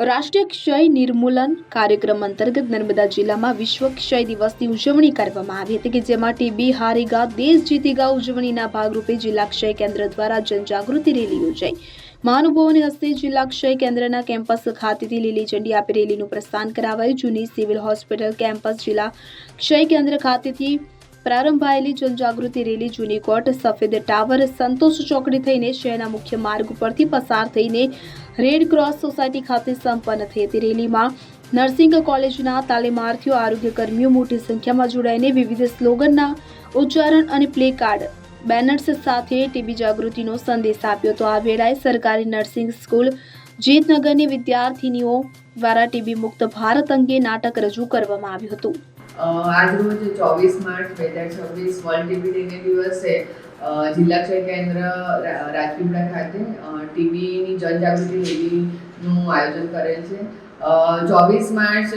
રાષ્ટ્રીય ક્ષય નિર્મૂલન કાર્યક્રમ અંતર્ગત નર્મદા જિલ્લામાં વિશ્વ ક્ષય દિવસની ઉજવણી કરવામાં આવી હતી, કે જેમાં ટીબી હારેગા દેશ જીતેગા ઉજવણીના ભાગરૂપે જિલ્લા ક્ષય કેન્દ્ર દ્વારા જનજાગૃતિ રેલી યોજાઈ। મહાનુભાવોની હસ્તે જિલ્લા ક્ષય કેન્દ્રના કેમ્પસ ખાતેથી લીલી ઝંડી આપી રેલીનું પ્રસ્થાન કરાવાયું। જૂની સિવિલ હોસ્પિટલ કેમ્પસ જિલ્લા ક્ષય કેન્દ્ર ખાતેથી પ્રારંભાયેલી જનજાગૃતિ રેલી જૂની કોર્ટ, સફેદ ટાવર, સંતોષ ચોકડી થઈને શહેરના મુખ્ય માર્ગ પરથી પસાર થઈને રેડ ક્રોસ સોસાયટી ખાતે સંપન્ન થઈ હતી। રેલીમાં નર્સિંગ કોલેજના તાલીમાર્થીઓ, આરોગ્ય કર્મીઓ મોટી સંખ્યામાં જોડાઈને વિવિધ સ્લોગનના ઉચ્ચારણ અને પ્લે કાર્ડ, બેનર્સ સાથે ટીબી જાગૃતિનો સંદેશ આપ્યો હતો। આ વેળાએ સરકારી નર્સિંગ સ્કૂલ જીતનગરની વિદ્યાર્થીનીઓ દ્વારા ટીબી મુક્ત ભારત અંગે નાટક રજૂ કરવામાં આવ્યું હતું। આજરોજ 24 માર્ચ 2026 વર્લ્ડ ટીબી ડેને દિવસે જિલ્લા ક્ષય કેન્દ્ર રાજપીપળા ખાતે ટીબીની જનજાગૃતિ રેલીનું આયોજન કરેલ છે। 24 માર્ચ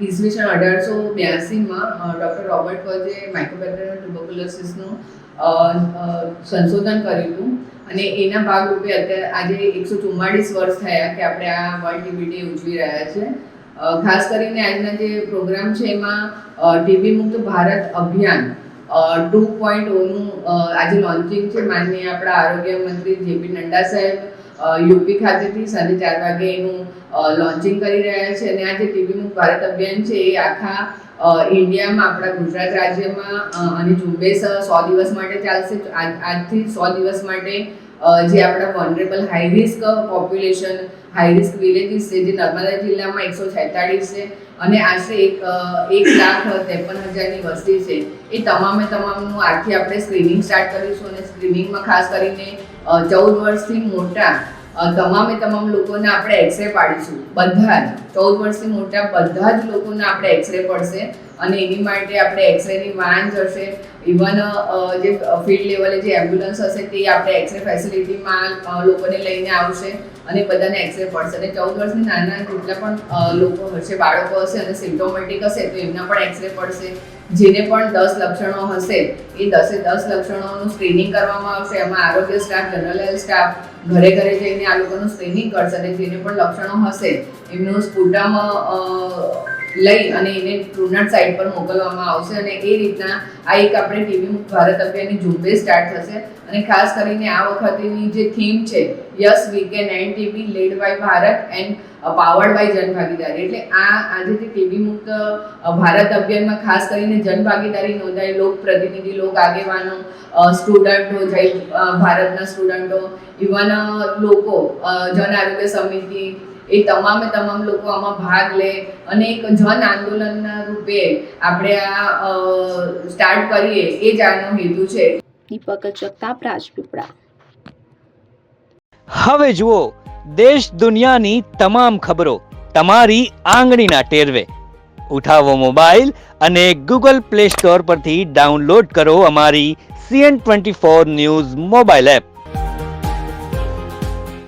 ઈસવીસન 1882માં ડૉક્ટર રોબર્ટ કોચે માઇકોબેક્ટેરિયમ ટ્યુબરક્યુલોસિસનું સંશોધન કર્યું હતું અને એના ભાગરૂપે અત્યારે આજે 144 વર્ષ થયા કે આપણે આ વર્લ્ડ ટીબી ડે ઉજવી રહ્યા છીએ। ખાસ કરીને આજના જે પ્રોગ્રામ છે એમાં ટીબી મુક્ત ભારત અભિયાન 2.0નું આજે લોન્ચિંગ છે। માનનીય આપણા આરોગ્ય મંત્રી જેપી નડ્ડા સાહેબ યુપી ખાતેથી સાંજે 4 વાગે એનું લોન્ચિંગ કરી રહ્યા છે અને આ જે ટીબી મુક્ત ભારત અભિયાન છે એ આખા ઇન્ડિયામાં, આપણા ગુજરાત રાજ્યમાં અને ઝુંબેશ 100 દિવસ માટે ચાલશે। આજથી 100 દિવસ માટે જે આપણા vulnerable high risk population, high risk villages છે, જે નર્મદા જિલ્લામાં 146 છે અને આશરે 1,53,000ની વસ્તી છે, એ તમામનું આજથી આપણે સ્ક્રીનિંગ સ્ટાર્ટ કરીશું અને સ્ક્રીનિંગમાં ખાસ કરીને 14 વર્ષથી મોટા તમામ લોકોને આપણે એક્સરે પાડીશું। બધા જ 14 વર્ષથી મોટા બધા જ લોકોને આપણે એક્સરે પડશે અને એની માટે આપણે એક્સરેની વાન જશે। ઇવન જે ફિલ્ડ લેવલે જે એમ્બ્યુલન્સ હશે તે આપણે એક્સરે ફેસિલિટીમાં લોકોને લઈને આવશે અને બધાને એક્સરે પડશે। અને 14 વર્ષની નાના જેટલા પણ લોકો હશે, બાળકો હશે અને સિમ્પ્ટોમેટિક હશે તો એમના પણ એક્સરે પડશે। જેને પણ 10 લક્ષણો હશે એ 10 લક્ષણોનું સ્ક્રીનિંગ કરવામાં આવશે। એમાં આરોગ્ય સ્ટાફ, જનરલ હેલ્થ સ્ટાફ ઘરે જઈને આ લોકોનું સ્ક્રીનિંગ કરશે અને જેને પણ લક્ષણો હશે એમનું સ્પુટમ લઈ અને એને ટ્રુનટ સાઇટ પર મોકલવામાં આવશે અને એ રીતના આ એક આપણે ટીબી મુક્ત ભારત અભિયાનની ઝુંબેશ સ્ટાર્ટ થશે। અને ખાસ કરીને આ વખતેની જે થીમ છે, yes we can end TB, led by Bharat and powered by Janbhagidari. એટલે આજે જે ટીબી મુક્ત ભારત અભિયાનમાં ખાસ કરીને જનભાગીદારી નોંધાઈ, લોક પ્રતિનિધિ, લોક આગેવાનો, સ્ટુડન્ટો, જય ભારતના સ્ટુડન્ટો, ઇવન લોકો, જન આરોગ્ય સમિતિ, એ તમામ લોકો આમાં ભાગ લે અને એક જન આંદોલનના રૂપે આપણે આ સ્ટાર્ટ કરીએ, એ જ આનો હેતુ છે। દીપક જગતાપ, રાજપીપળા। હવે જુઓ દેશ દુનિયાની તમામ ખબરો તમારી આંગળીના ટેરવે। ઉઠાવો મોબાઈલ અને ગૂગલ પ્લે સ્ટોર પરથી ડાઉનલોડ કરો અમારી CN24 ન્યૂઝ મોબાઈલ એપ।